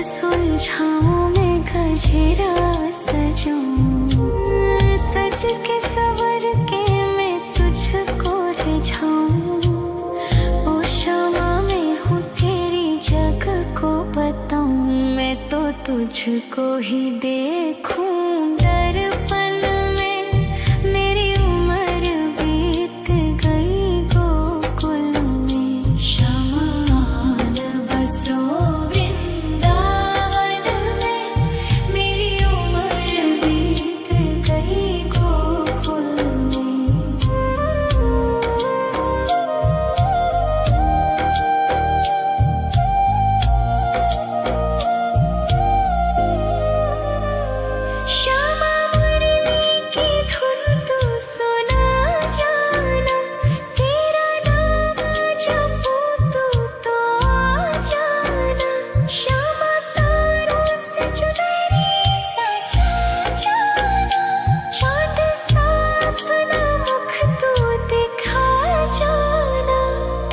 सुलझाऊं मैं गजरा सजाऊं, सज के सवर के मैं तुझको रिझाऊं। ओ शमा मैं हूँ तेरी जग को बताऊं, मैं तो तुझको ही देखूं दर्पण में। मेरी उम्र बीत गई गोकुल में, शमान बसो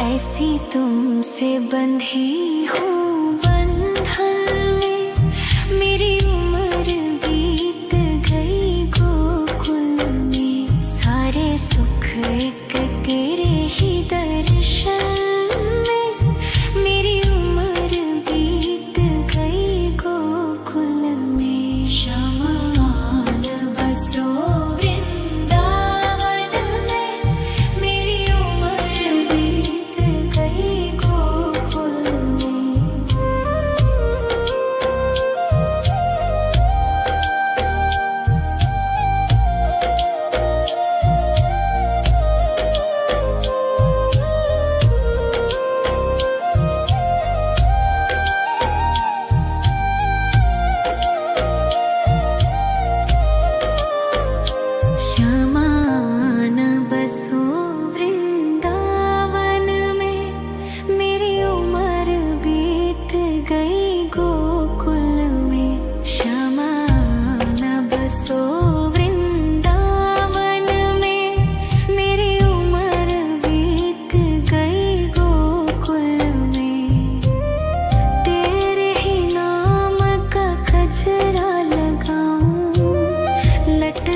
ऐसी तुमसे बंधी हूँ बंधन में। मेरी उम्र बीत गई गोकुल में, सारे सुख एक तेरे ही दर्शन में। मेरी उम्र बीत गई गोकुल में, शमान बसो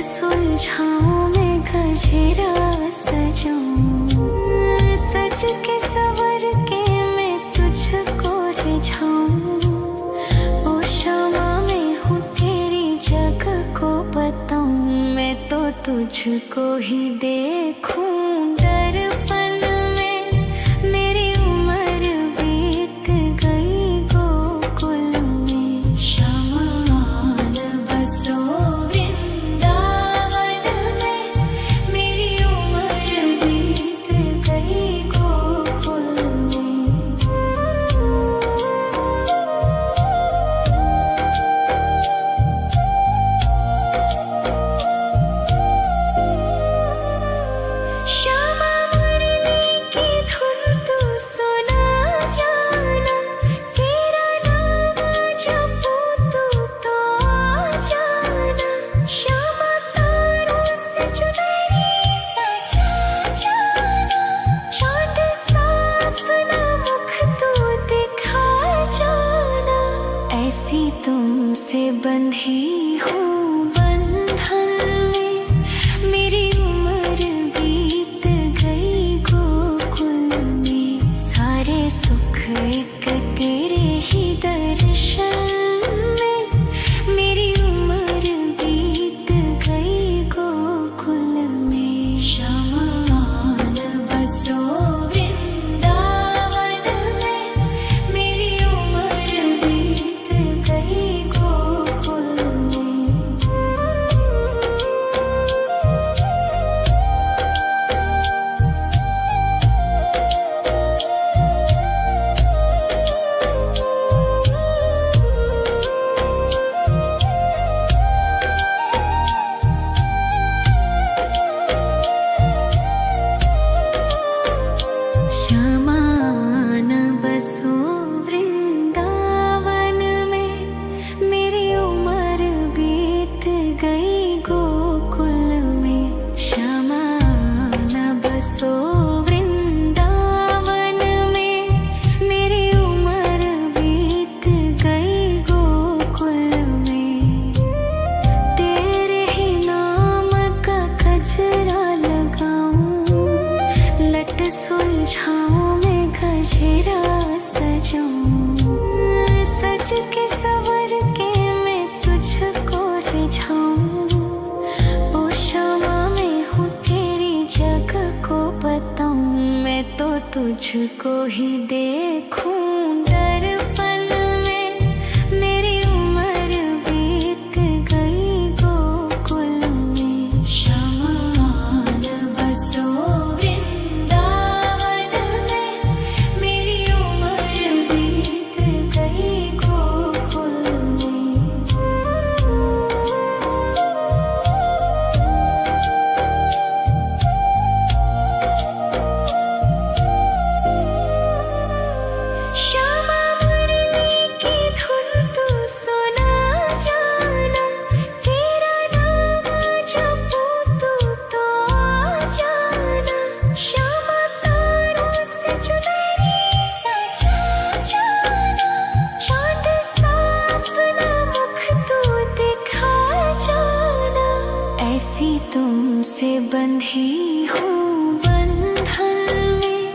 सुलझाऊं मैं गजरा सजाऊं, सज के सवर के मैं तुझको रिझाऊं। ओ शमा मैं हूँ तेरी जग को बताऊं, मैं तो तुझको ही देखूं दर्पण में। मेरी उम्र बीत गई गोकुल में, शमान बसो श्यामा मुरली सज के सवर के मैं तुझको रिझाऊं। ओ शामा मैं हूँ तेरी जग को बताऊं, मैं तो तुझको ही देखूं दर्पण में। मेरी उम्र बीत गई गोकुल में, शमान बसो वृंदावन में। मेरी उम्र बीत गई गोकुल में। श्यामा मुरली की धुन तू सुना जाना, तेरा नाम जपूं तो आ जाना। श्यामा तारों से चुनरी सजा जाना, चांद सा अपना मुख तू दिखा जाना। ऐसी तुमसे बंधी हूँ बंधन में,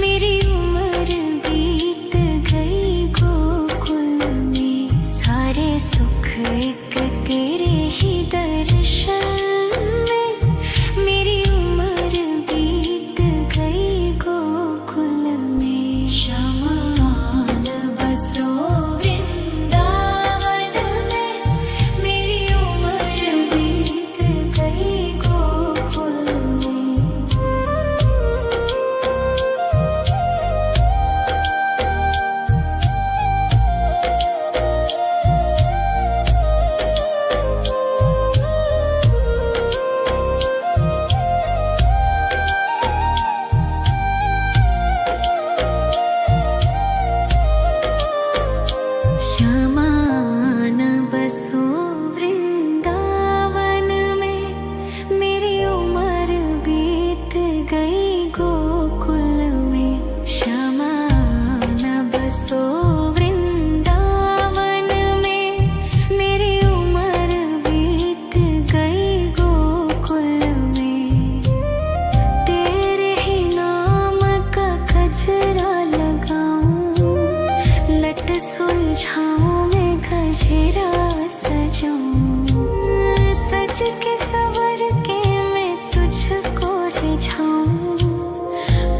मेरी उम्र बीत गई गोकुल में। सारे सुख एक तेरे ही दर्शन में, मेरी उम्र बीत गई गोकुल में। शमान बसो वृंदावन में, मेरी उम्र बीत गई गोकुल में। श्यामान बसो वृंदावन में, मेरी उम्र बीत गई गोकुल में। श्यामान बसो वृंदावन में, मेरी उम्र बीत गई गोकुल में। तेरे ही नाम का गजरा लगाऊं, लट सुलझाऊं मैं गजरा सजाऊं। सज के सवर के मैं तुझको रिझाऊं।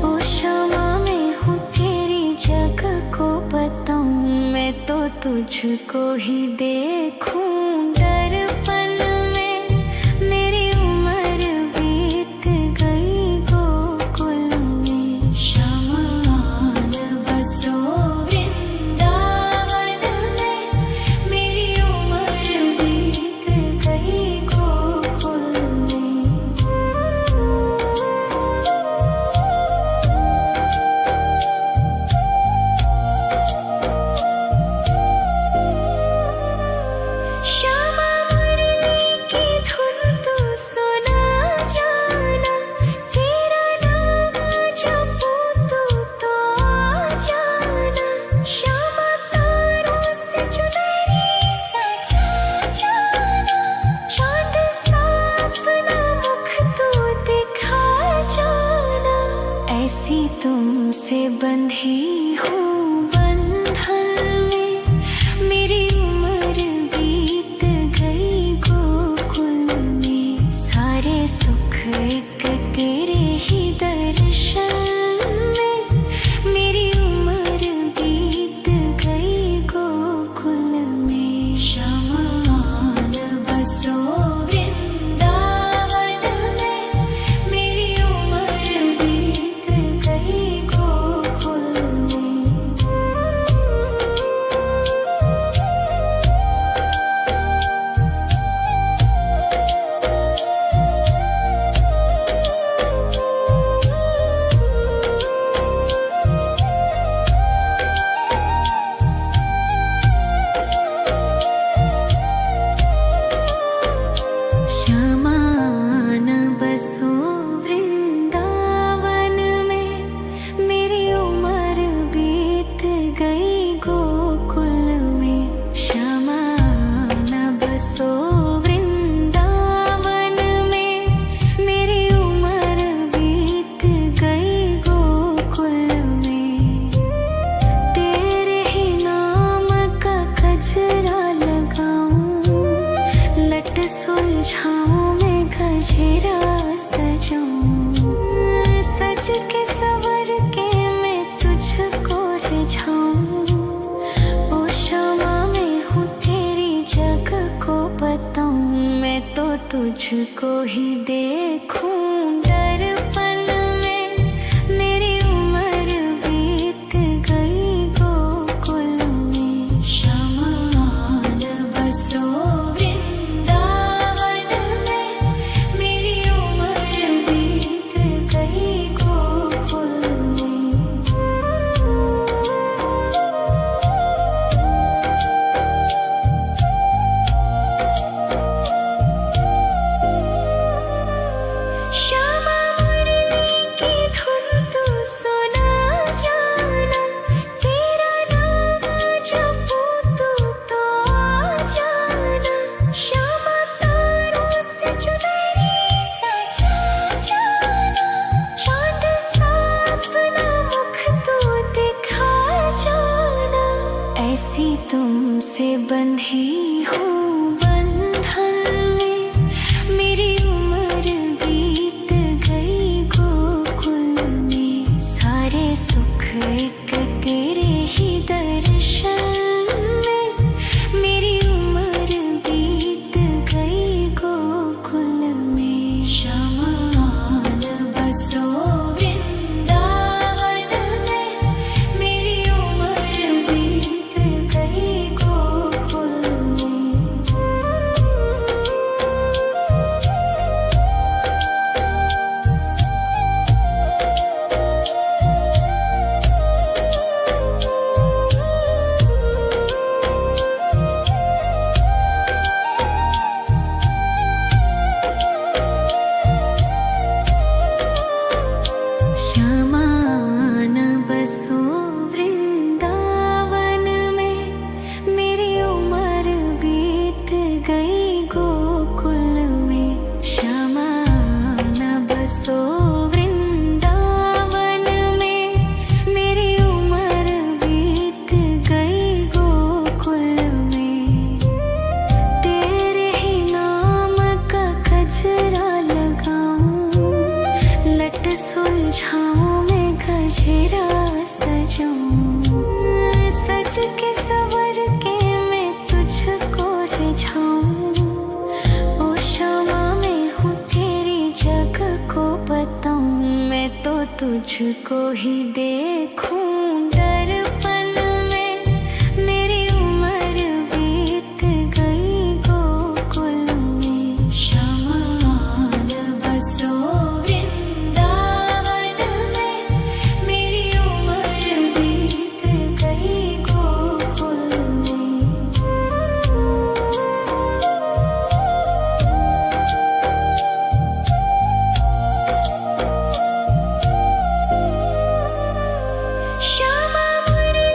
ओ शामा मैं हूँ तेरी जग को बताऊं, मैं तो तुझको ही देखूं दर्पण में। मेरी उम्र बीत गई गोकुल में। शमान बसो वृंदावन में, मेरी उम्र बीत गई गोकुल में। श्यामा मुरली की धुन तू सुना जाना, तेरा नाम जपूं तो आ जाना। श्यामा तारों से चुनरी सजा जाना, चांद सा अपना मुख तू दिखा जाना। ऐसी तुमसे बंधी हूँ बंधन में, मेरी उम्र बीत गई गोकुल में। सारे सुख एक तेरे ही दर्शन में, मेरी उम्र बीत गई गोकुल में। शमान बसो वृंदावन में, मेरी उम्र बीत गई गोकुल में। सजाऊं, सज के सवर के मैं तुझको रिझाऊं। ओ क्षमा मैं हूँ तेरी जग को बताऊं, मैं तो तुझको ही देखूं। दर्पण में मेरी उम्र बीत गई गोकुल में, शमान बसो वृंदावन में। मेरी उम्र बीत गई गोकुल में। श्यामा मुरली की धुन तू सुना जाना, तेरा नाम जपूं तू तो आ जाना। श्यामा तारों से चुनरी सजा जाना, चांद सा अपना मुख तू दिखा जाना। ऐसी तुमसे बंधी हूँ बंधन में, मेरी उम्र बीत गई गोकुल में। सारे सुख एक तेरे ही दर्शन में, मेरी उम्र बीत गई गोकुल में। शमान बसो वृंदावन में, मेरी उम्र बीत गई गोकुल में। शमान बसो वृंदावन में, मेरी उम्र बीत गई गोकुल में। शमान बसो वृंदावन में, मेरी उम्र बीत गई गोकुल में। तेरे ही नाम का गजरा लगाऊं, लट सुलझाऊं मैं गजरा सजाऊं। सज के सवर के मैं तुझको रिझाऊं। ओ क्षमा मैं हूँ तेरी जग को बताऊं, मैं तो तुझको ही देखूं। दर्पण में मेरी उम्र बीत गई गोकुल में। शमान बसो वृंदावन में, मेरी उम्र बीत गई गोकुल में। श्यामा मुरली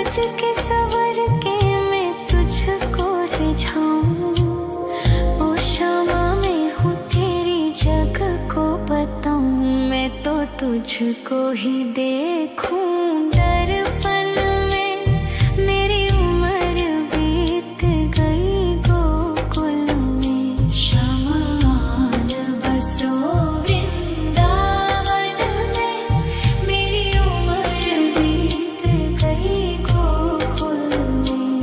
सज के सवर के मैं तुझको रिझाऊं। ओ क्षमा मैं हूँ तेरी जग को बताऊं। मैं तो तुझको ही देखूं दर्पण में। मेरी उम्र बीत गई गोकुल में। शमान बसो वृंदावन में। मेरी उम्र बीत गई गोकुल में।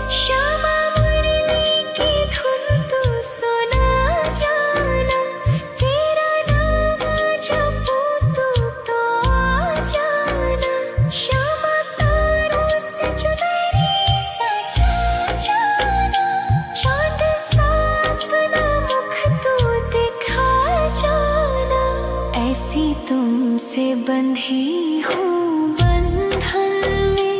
श्यामा मुरली की धुन तू सुना जाना। तेरा नाम जपूं तू तो आ जाना। श्यामा तारों से चुनरी सजा जाना। चाँद सा अपना मुख तू दिखा जाना। ऐसी तुमसे बंधी हूँ बंधन में।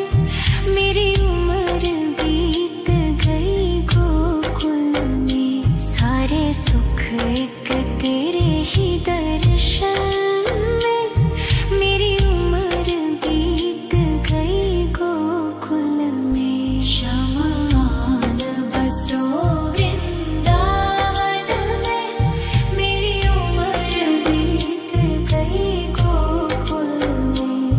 मेरी उम्र बीत गई गोकुल में। सारे सुख एक तेरे ही दर्शन में। मेरी उम्र बीत गई गोकुल में। शमान बसो वृंदावन में। मेरी उम्र बीत गई गोकुल में।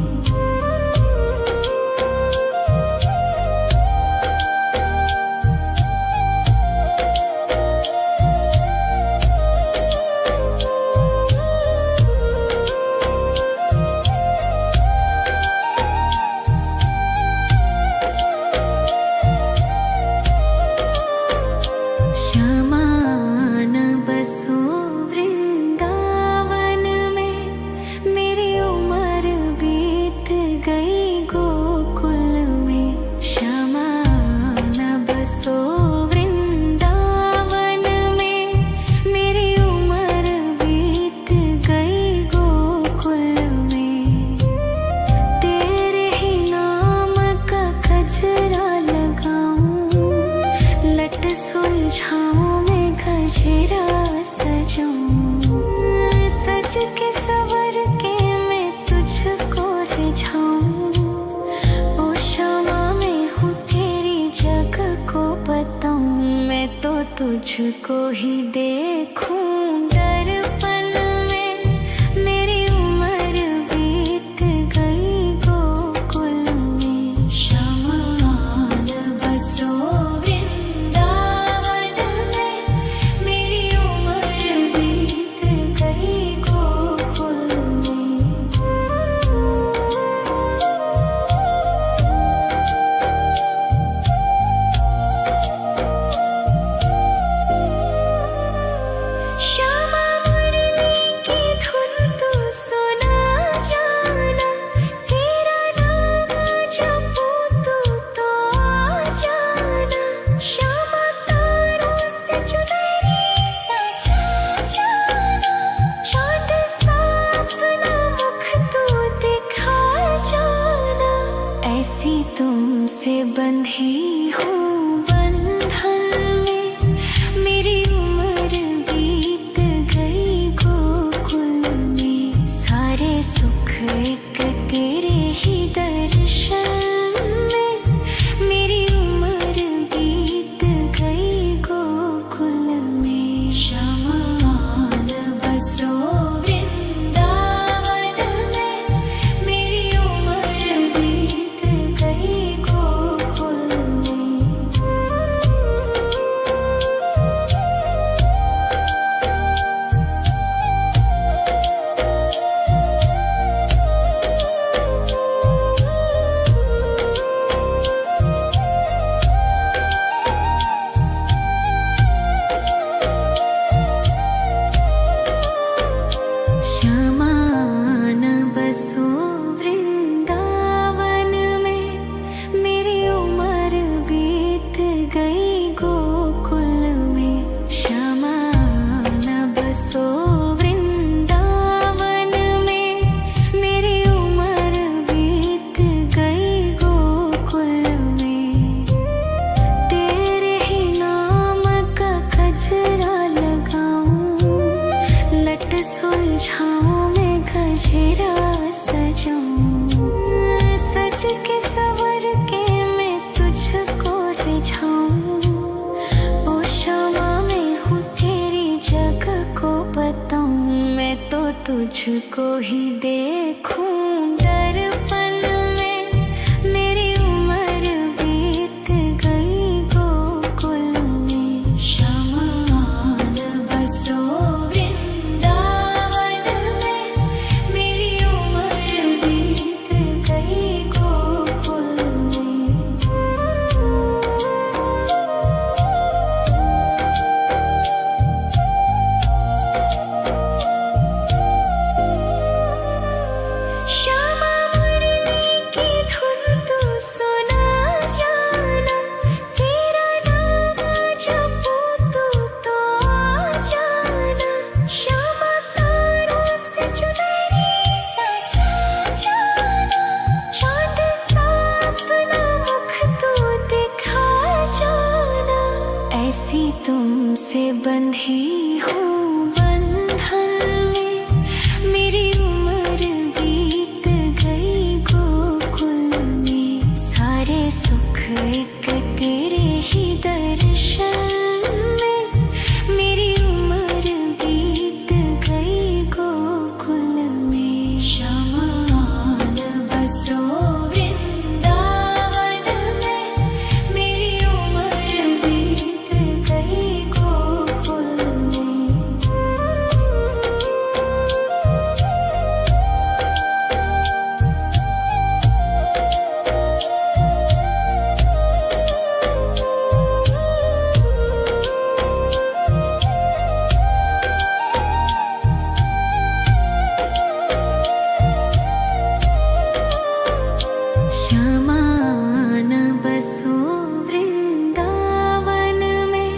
शमान बसो वृंदावन में। मेरी उम्र बीत गई गोकुल में। शमान बसो वृंदावन में। मेरी उम्र बीत गई गोकुल में। तेरे ही नाम का गजरा लगाऊं। लट सुलझाऊं मैं गजरा सजाऊं। सज के सवर के मैं तुझको रिझाऊं। ओ क्षमा मैं हूँ तेरी जग को बताऊं। मैं तो तुझको ही देखूं दर्पण में। मेरी उम्र बीत गई गोकुल में। शमान बसो वृंदावन में। मेरी उम्र बीत गई गोकुल में। लट सुलझाऊं मैं गजरा सजाऊं, सज के सवर के मैं तुझको रिझाऊं। ओ शामा मैं हूँ तेरी जग को बताऊं, मैं तो तुझको ही देखूं दर्पण में। मेरी उम्र बीत गई गोकुल में, श्यामा आन बसो वृंदावन में। मेरी उम्र बीत गई गोकुल में। श्यामा मुरली की धुन तू सुना जाना, तेरा नाम जपूं तो आ जाना। श्यामा तारों से चुनरी सजा जाना, चांद सा अपना मुख तू दिखा जाना। ऐसी तुमसे बंधी हूँ बंधन में, मेरी उम्र बीत गई गोकुल में। सारे सुख एक तेरे ही दर्शन में, मेरी उम्र बीत गई गोकुल में। श्यामा आन बसो वृंदावन में, मेरी उम्र बीत गई गोकुल में। श्यामा आन बसो वृंदावन में,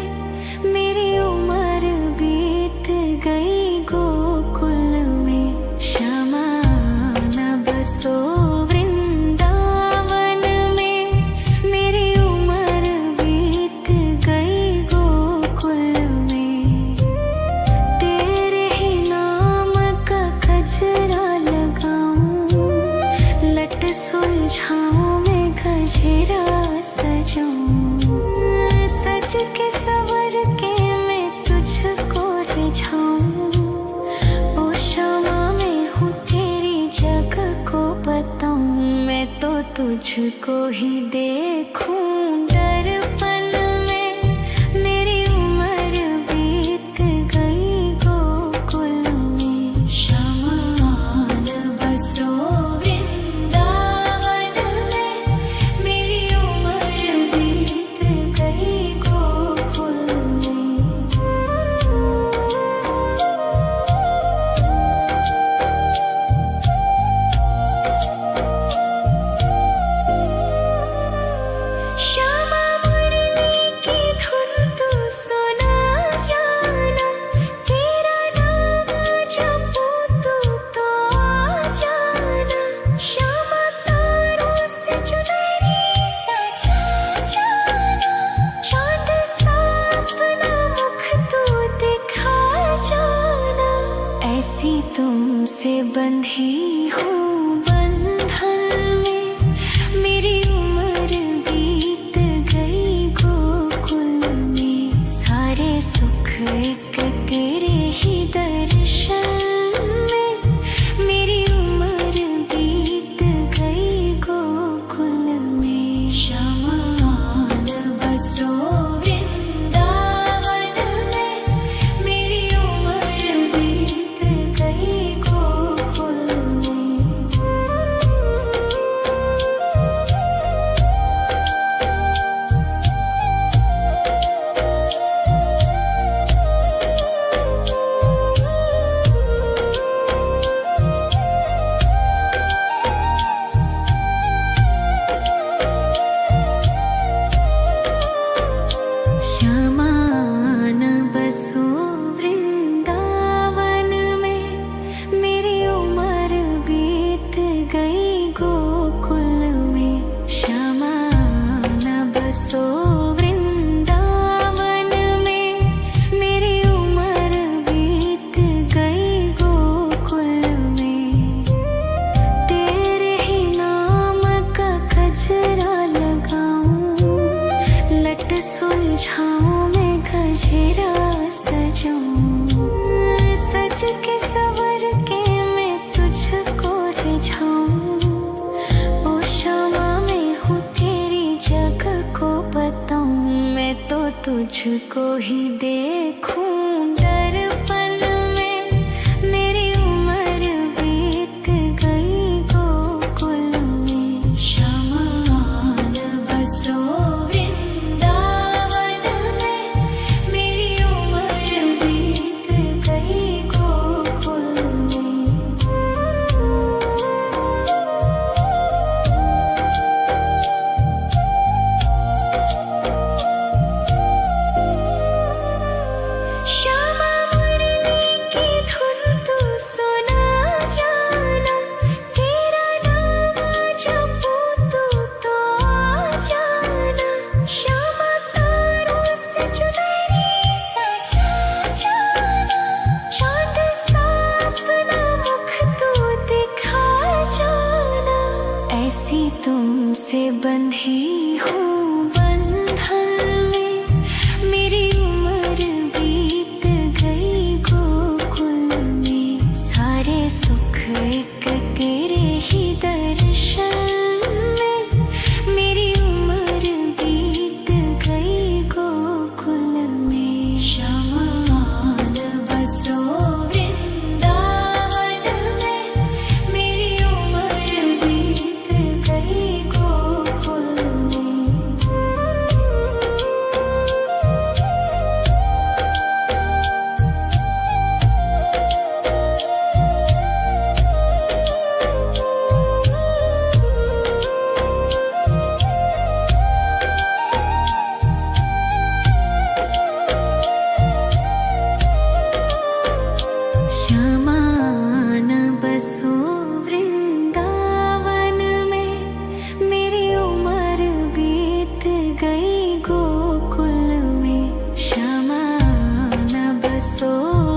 मेरी उम्र बीत गई गोकुल में। श्यामा आन बसो वृंदावन में, मेरी उम्र बीत गई गोकुल में। तेरे ही नाम का गजरा लगाऊं, लट सुलझाऊं मैं गजरा सजाऊं, सज के सवर के मैं तुझको रिझाऊं। ओ शामा मैं हूँ तेरी जग को बताऊं, मैं तो तुझको ही देखूं दर्पण में। मेरी उम्र बीत गई गोकुल में, श्यामा आन बसो वृंदावन में। मेरी उम्र बीत गई गोकुल में। श्यामा मुरली की धुन तू सुना जाना, तेरा नाम जपूं तो आ जाना। श्यामा तारों से चुनरी सजा जाना, चांद सा अपना मुख तू दिखा जाना। ऐसी तुमसे बंधी हूँ बंधन में, मेरी उम्र बीत गई गोकुल में। सारे सुख एक तेरे ही दर्शन में, मेरी उम्र बीत गई गोकुल में। श्यामा आन बसो वृंदावन में, मेरी उम्र बीत गई गोकुल में। तुझको ही देखूं दर्पण में। मेरी उम्र बीत गई गोकुल में। शमान बसो वृंदावन में। मेरी उम्र बीत गई गोकुल में। श्यामा मुरली की धुन तू सुना जाना। तेरा नाम जपूं तू तो आ जाना। श्यामा तारों से चुनरी सजा जाना। चांद सा अपना मुख तू दिखा जाना। ऐसी तुमसे बंधी हूँ बंधन में। मेरी उम्र बीत गई गोकुल में। सारे सुख एक तेरे ही दर्शन में। मेरी उम्र बीत गई गोकुल में। शमान बसो वृंदावन में। मेरी उम्र बीत गई गोकुल में। श्यामान बसो वृंदावन में। मेरी उम्र बीत गई गोकुल में। श्यामान बसो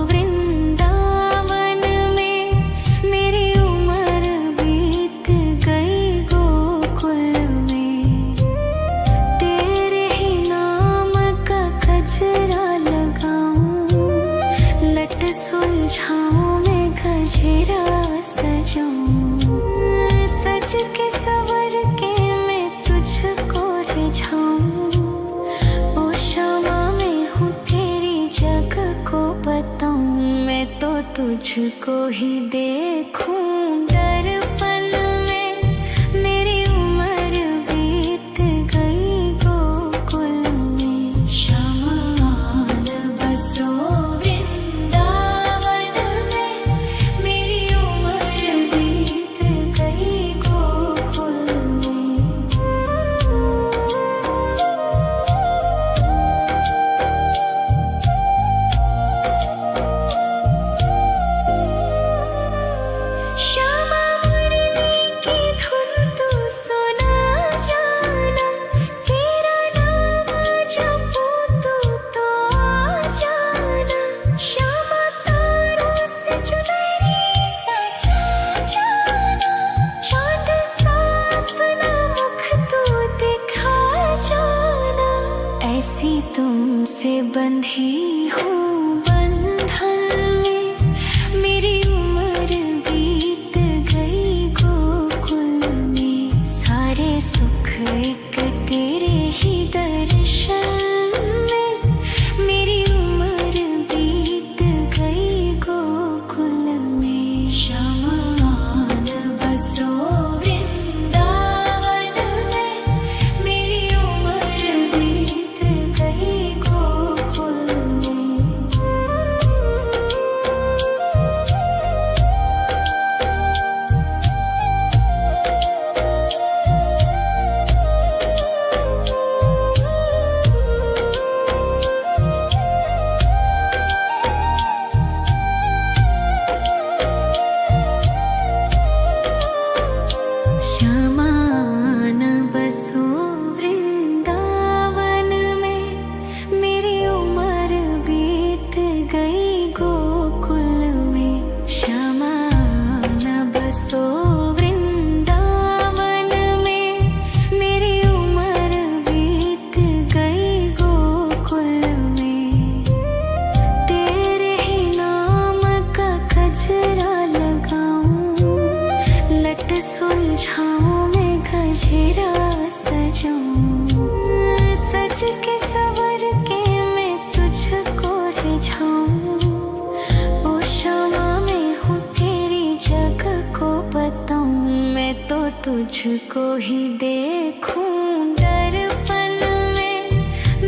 वृंदावन में। मेरी उम्र बीत गई गोकुल में। तेरे ही नाम का गजरा लगाऊं। लट सुलझाऊं मैं गजरा सजाऊं। सज के सवर के मैं तुझको रिझाऊं। ओ श्यामा मैं हूँ तेरी जग को बताऊं। मैं तो तुझको ही देखूं दर्पण में। मेरी उम्र बीत गई गोकुल में। शमान बसो वृंदावन में। मेरी उम्र बीत गई गोकुल में। श्यामा मुरली की धुन तू सुना जाना। तेरा नाम जपूं तू तो आ जाना। श्यामा तारों से चुनरी सजा जाना। चांद सा अपना मुख तू दिखा जाना। ऐसी तुमसे बंधी हूँ बंधन में। मेरी उम्र बीत गई गोकुल में। सारे सुख एक तेरे ही दर्शन में। मेरी उम्र बीत गई गोकुल में। शमान बसो वृंदावन में। मेरी उम्र बीत गई गोकुल में। श्यामान बसो वृंदावन में। मेरी उम्र बीत गई गोकुल में। श्यामान बसो वृंदावन में। मेरी उम्र बीत गई गोकुल में। तेरे ही नाम का गजरा लगाऊं। लट सुलझाऊं मैं गजरा सजाऊं। सज के सवर के तुझको ही देखूं दर्पण में।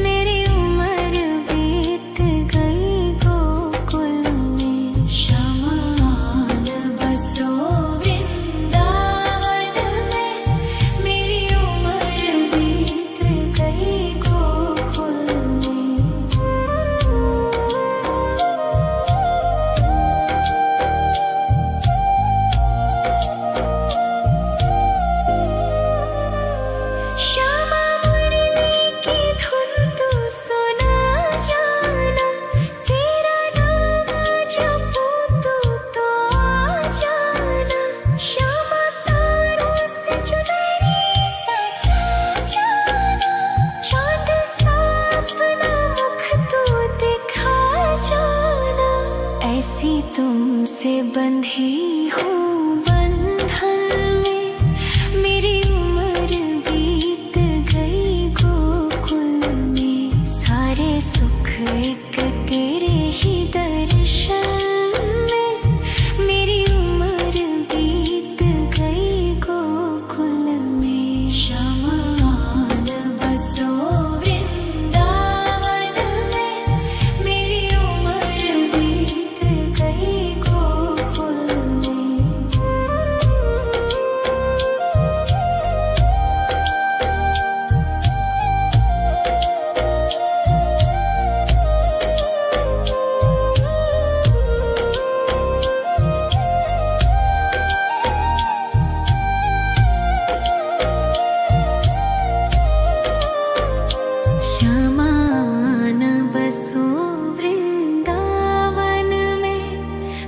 मेरी उम्र बीत गई गोकुल में। शमान बसो वृंदावन में। मेरी उम्र बीत गई गोकुल में। श्यामा मुरली की धुन तू सुना जाना। तेरा नाम जपूं तो आ जाना। श्यामा तारों से चुनरी सजा जाना। चाँद सा अपना मुख तू दिखा जाना। ऐसी तुमसे बंधी हूँ बंधन में। मेरी उम्र बीत गई गोकुल में। सारे सुख एक तेरे ही दर्शन में। मेरी उम्र बीत गई गोकुल में। शमान बसो वृंदावन में। मेरी उम्र बीत गई गोकुल में। शमान बसो वृंदावन में।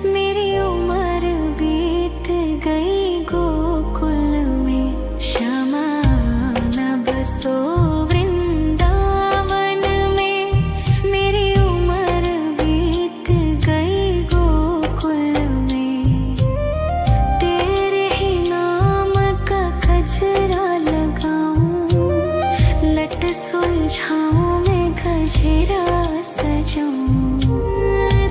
मेरी उम्र बीत गई गोकुल में। शमान बसो वृंदावन में। मेरी उम्र बीत गई गोकुल में। तेरे ही नाम का गजरा लगाऊं। लट सुलझाऊं मैं गजरा सजाऊं।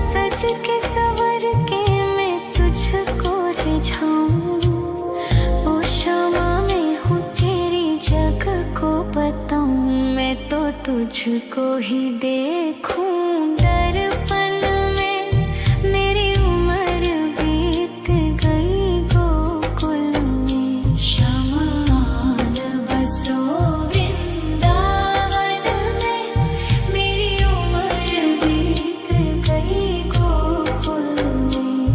सज के सवर के मैं तुझको रिझाऊं। ओ क्षमा मैं हूँ तेरी जग को बताऊं। मैं तो तुझको ही देखूं दर्पण में। मेरी उम्र बीत गई गोकुल में। शमान बसो वृंदावन में। मेरी उम्र बीत गई गोकुल में।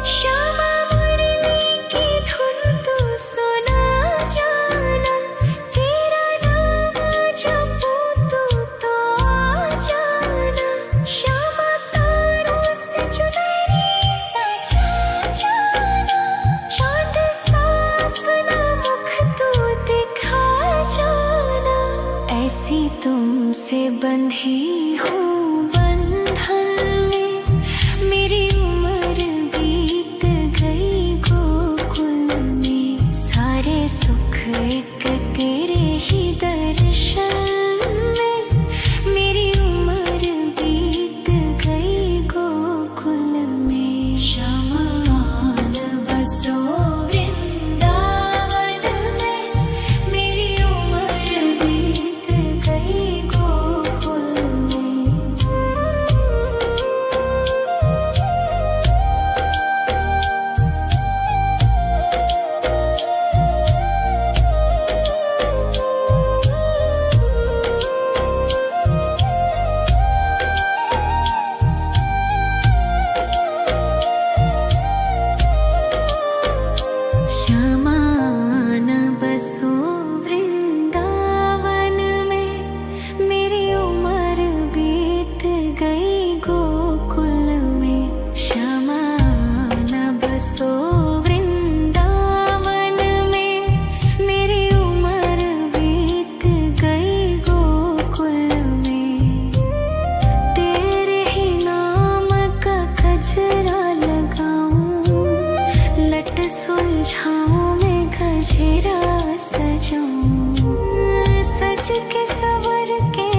श्यामा मुरली की धुन तू सुना जाना। तेरा नाम जपूं तो आ जाना। श्यामा तारों से चुनरी सजा जाना। चाँद सा अपना मुख तू दिखा जाना। ऐसी तुमसे बंधी हूँ बंधन में। मेरी उम्र बीत गई गोकुल में। सारे सुख एक तेरे ही दर्शन में। मेरी उम्र बीत गई गोकुल में। शमान बसो वृंदावन में। मेरी उम्र बीत गई गोकुल में। शमान बसो वृंदावन में। मेरी उम्र बीत गई गोकुल में। शमान बसो वृंदावन में। मेरी उम्र बीत गई गोकुल में। तेरे ही नाम का गजरा लगाऊं। लट सुलझाऊं मैं गजरा सजाऊं। सज के सवर के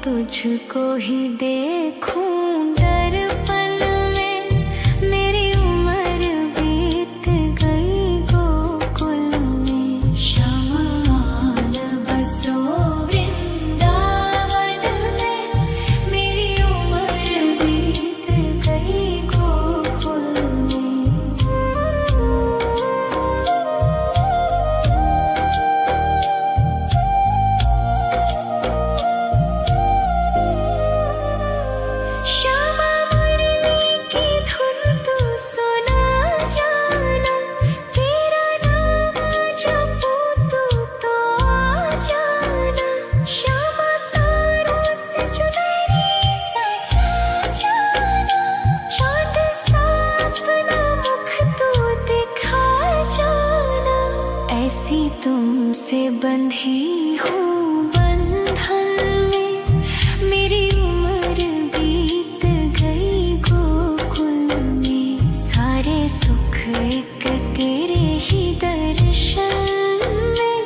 तुझको ही देखूं दर्पण में। मेरी उम्र बीत गई गोकुल में। शमान बसो वृंदावन में। मेरी उम्र बीत गई गोकुल में। श्यामा मुरली की धुन तू सुना जाना। तेरा नाम जपूं तो आ जाना। श्यामा तारों से चुनरी सजा जाना। चाँद सा अपना मुख तू दिखा जाना। ऐसी तुमसे बंधी हूँ बंधन में। मेरी उम्र बीत गई गोकुल में। सारे सुख एक तेरे ही दर्शन में।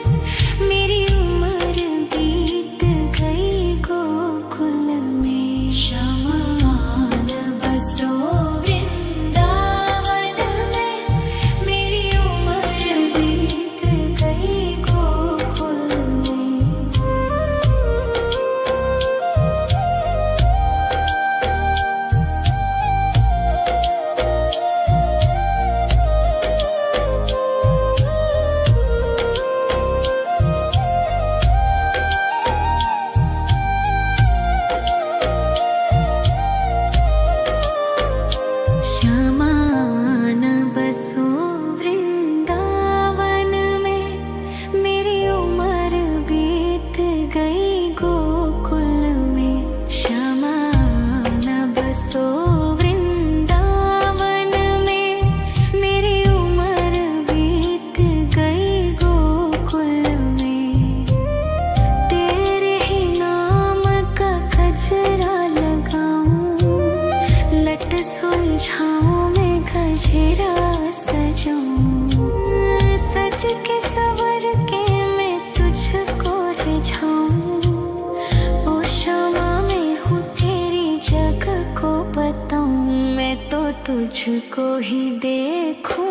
मेरी उम्र बीत गई गोकुल में। शमान बसो वृंदावन में। मेरी उम्र बीत गई गोकुल में। श्यामान बसो वृंदावन में। मेरी उम्र बीत गई गोकुल में। श्यामान बसो वृंदावन में। मेरी उम्र बीत गई गोकुल में। तेरे ही नाम का गजरा लगाऊं। लट सुलझाऊं मैं गजरा सजाऊं। सज के सवर के मैं तुझको रिझाऊं। ओ श्यामा मैं हूँ तेरी जग को बताऊं। मैं तो तुझको ही देखूं